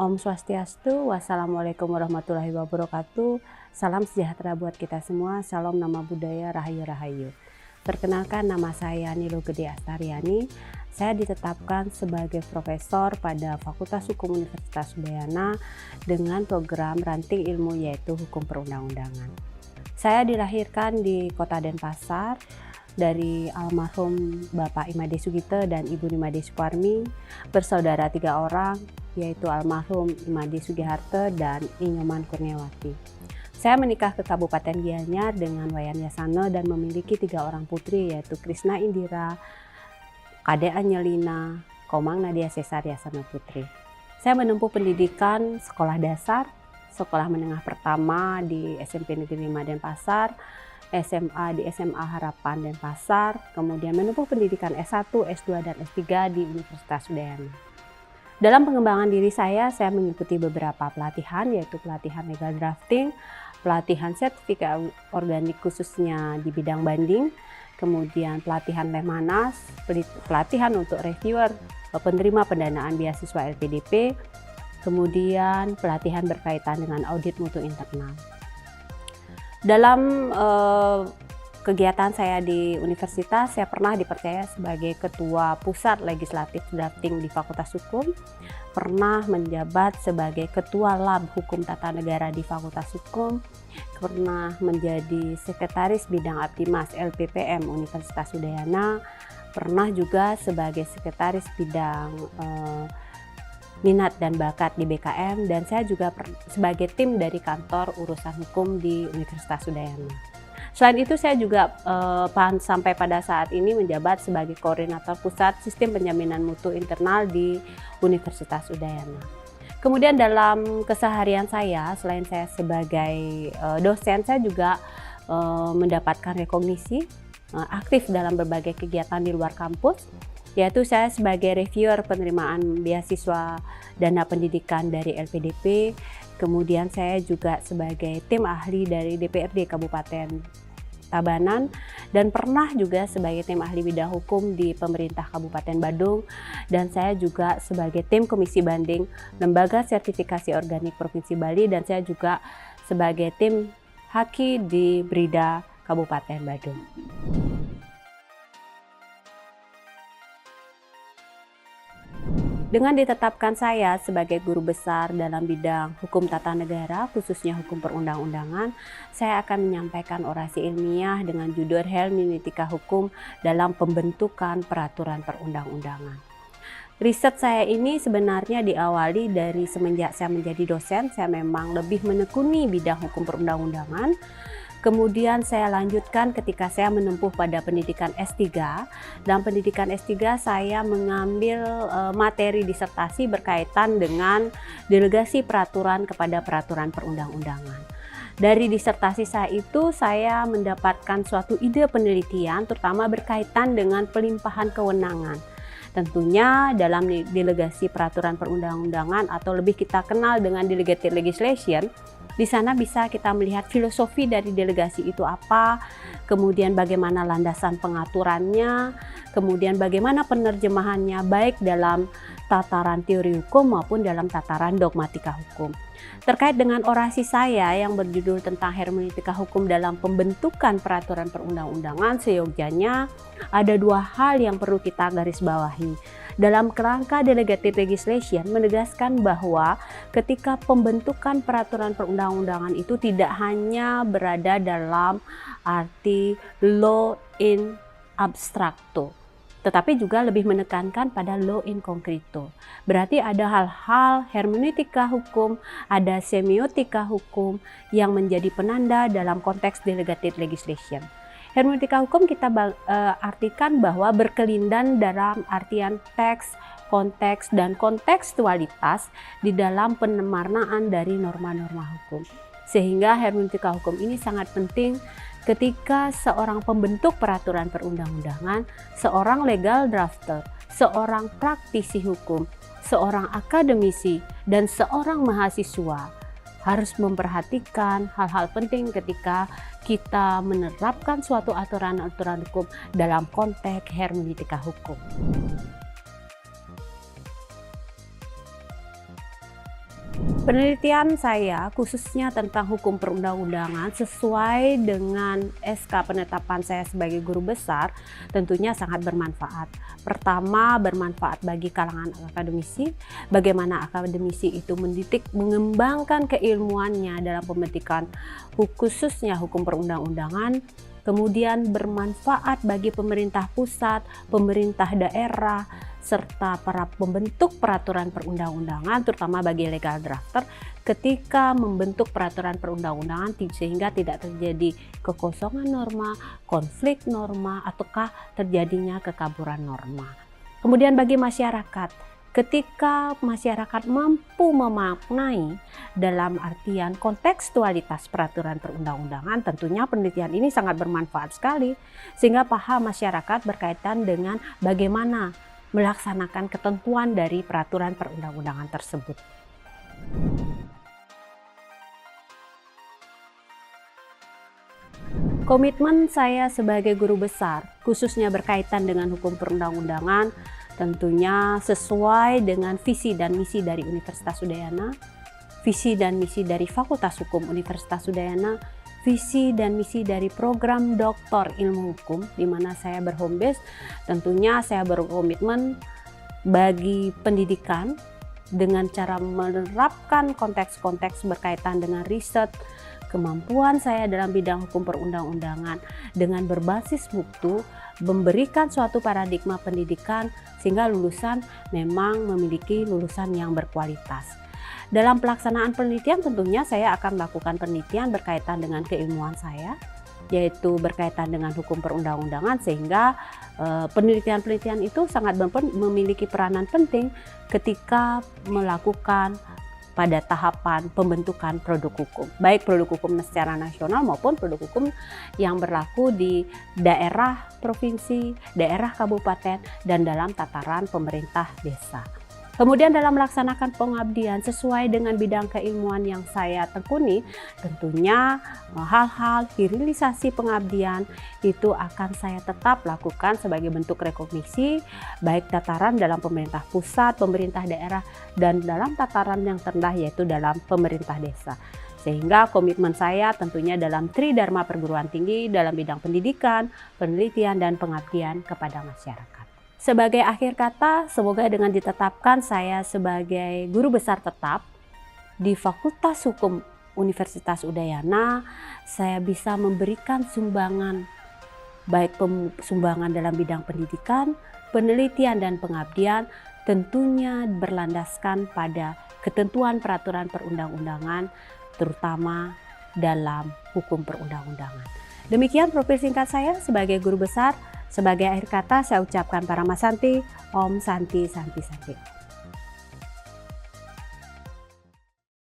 Om Swastiastu, wassalamualaikum warahmatullahi wabarakatuh. Salam sejahtera buat kita semua, salam nama budaya, rahayu rahayu. Perkenalkan, nama saya Nilo Gede Astariani. Saya ditetapkan sebagai profesor pada Fakultas Hukum Universitas Udayana dengan program ranting ilmu yaitu Hukum Perundang-undangan. Saya dilahirkan di Kota Denpasar dari almarhum Bapak Imade Sugite dan Ibu Nimade Suparmi, bersaudara 3 orang, yaitu almarhum Imade Sugiharte dan Inyoman Kurniawati. Saya menikah ke Kabupaten Gianyar dengan Wayan Yasana dan memiliki 3 orang putri, yaitu Krisna Indira, Kade Anyelina, Komang Nadia Cesar Yasana Putri. Saya menempuh pendidikan sekolah dasar, sekolah menengah pertama di SMP Negeri 5 Denpasar, SMA di SMA Harapan Denpasar, kemudian menempuh pendidikan S1, S2, dan S3 di Universitas Udayana. Dalam pengembangan diri saya mengikuti beberapa pelatihan, yaitu pelatihan legal drafting, pelatihan sertifikat organik khususnya di bidang banding, kemudian pelatihan Lemhanas, pelatihan untuk reviewer penerima pendanaan beasiswa LPDP, kemudian pelatihan berkaitan dengan audit mutu internal. Dalam kegiatan saya di universitas, saya pernah dipercaya sebagai Ketua Pusat Legislatif Drafting di Fakultas Hukum, pernah menjabat sebagai Ketua Lab Hukum Tata Negara di Fakultas Hukum, pernah menjadi Sekretaris Bidang Aptimas LPPM Universitas Udayana, pernah juga sebagai Sekretaris Bidang Minat dan Bakat di BKM, dan saya juga sebagai tim dari kantor urusan hukum di Universitas Udayana. Selain itu saya juga sampai pada saat ini menjabat sebagai koordinator pusat sistem penjaminan mutu internal di Universitas Udayana. Kemudian dalam keseharian saya, selain saya sebagai dosen, saya juga mendapatkan rekognisi aktif dalam berbagai kegiatan di luar kampus, yaitu saya sebagai reviewer penerimaan beasiswa dana pendidikan dari LPDP, kemudian saya juga sebagai tim ahli dari DPRD Kabupaten Tabanan, dan pernah juga sebagai tim ahli bidang hukum di pemerintah Kabupaten Badung, dan saya juga sebagai tim komisi banding Lembaga Sertifikasi Organik Provinsi Bali, dan saya juga sebagai tim haki di Brida Kabupaten Badung. Dengan ditetapkan saya sebagai guru besar dalam bidang hukum tata negara, khususnya hukum perundang-undangan, saya akan menyampaikan orasi ilmiah dengan judul Hermeneutika Hukum dalam Pembentukan Peraturan Perundang-undangan. Riset saya ini sebenarnya diawali dari semenjak saya menjadi dosen, saya memang lebih menekuni bidang hukum perundang-undangan. Kemudian saya lanjutkan ketika saya menempuh pada pendidikan S3. Dalam pendidikan S3 saya mengambil materi disertasi berkaitan dengan delegasi peraturan kepada peraturan perundang-undangan. Dari disertasi saya itu saya mendapatkan suatu ide penelitian terutama berkaitan dengan pelimpahan kewenangan. Tentunya dalam delegasi peraturan perundang-undangan atau lebih kita kenal dengan delegated legislation, di sana bisa kita melihat filosofi dari delegasi itu apa, kemudian bagaimana landasan pengaturannya, kemudian bagaimana penerjemahannya baik dalam tataran teori hukum maupun dalam tataran dogmatika hukum. Terkait dengan orasi saya yang berjudul tentang hermeneutika hukum dalam pembentukan peraturan perundang-undangan, seyogyanya ada 2 hal yang perlu kita garis bawahi. Dalam kerangka delegated legislation menegaskan bahwa ketika pembentukan peraturan perundang-undangan itu tidak hanya berada dalam arti law in abstracto, tetapi juga lebih menekankan pada law in concreto. Berarti ada hal-hal hermeneutika hukum, ada semiotika hukum yang menjadi penanda dalam konteks delegated legislation. Hermeneutika hukum kita artikan bahwa berkelindan dalam artian teks, konteks, dan kontekstualitas di dalam penemarnaan dari norma-norma hukum. Sehingga hermeneutika hukum ini sangat penting ketika seorang pembentuk peraturan perundang-undangan, seorang legal drafter, seorang praktisi hukum, seorang akademisi, dan seorang mahasiswa harus memperhatikan hal-hal penting ketika kita menerapkan suatu aturan-aturan hukum dalam konteks hermeneutika hukum. Penelitian saya khususnya tentang hukum perundang-undangan sesuai dengan SK penetapan saya sebagai guru besar tentunya sangat bermanfaat. Pertama, bermanfaat bagi kalangan akademisi, bagaimana akademisi itu mendidik, mengembangkan keilmuannya dalam pembentukan khususnya hukum perundang-undangan. Kemudian bermanfaat bagi pemerintah pusat, pemerintah daerah, serta para pembentuk peraturan perundang-undangan, terutama bagi legal drafter, ketika membentuk peraturan perundang-undangan sehingga tidak terjadi kekosongan norma, konflik norma, ataukah terjadinya kekaburan norma. Kemudian bagi masyarakat, ketika masyarakat mampu memaknai dalam artian kontekstualitas peraturan perundang-undangan, tentunya penelitian ini sangat bermanfaat sekali sehingga paham masyarakat berkaitan dengan bagaimana melaksanakan ketentuan dari peraturan perundang-undangan tersebut. Komitmen saya sebagai guru besar, khususnya berkaitan dengan hukum perundang-undangan, tentunya sesuai dengan visi dan misi dari Universitas Udayana, visi dan misi dari Fakultas Hukum Universitas Udayana, visi dan misi dari program Doktor Ilmu Hukum di mana saya berhome base. Tentunya saya berkomitmen bagi pendidikan dengan cara menerapkan konteks-konteks berkaitan dengan riset, kemampuan saya dalam bidang hukum perundang-undangan dengan berbasis mutu, memberikan suatu paradigma pendidikan sehingga lulusan memang memiliki lulusan yang berkualitas. Dalam pelaksanaan penelitian tentunya saya akan melakukan penelitian berkaitan dengan keilmuan saya, yaitu berkaitan dengan hukum perundang-undangan, sehingga penelitian-penelitian itu sangat memiliki peranan penting ketika melakukan pada tahapan pembentukan produk hukum, baik produk hukum secara nasional maupun produk hukum yang berlaku di daerah provinsi, daerah kabupaten, dan dalam tataran pemerintah desa. Kemudian dalam melaksanakan pengabdian sesuai dengan bidang keilmuan yang saya tekuni, tentunya hal-hal hilirisasi pengabdian itu akan saya tetap lakukan sebagai bentuk rekognisi, baik tataran dalam pemerintah pusat, pemerintah daerah, dan dalam tataran yang terendah yaitu dalam pemerintah desa. Sehingga komitmen saya tentunya dalam tridharma perguruan tinggi dalam bidang pendidikan, penelitian, dan pengabdian kepada masyarakat. Sebagai akhir kata, semoga dengan ditetapkan saya sebagai guru besar tetap di Fakultas Hukum Universitas Udayana, saya bisa memberikan sumbangan, baik sumbangan dalam bidang pendidikan, penelitian, dan pengabdian, tentunya berlandaskan pada ketentuan peraturan perundang-undangan, terutama dalam hukum perundang-undangan. Demikian profil singkat saya sebagai guru besar. Sebagai akhir kata saya ucapkan Paramasanti, Om Santi Santi Santi.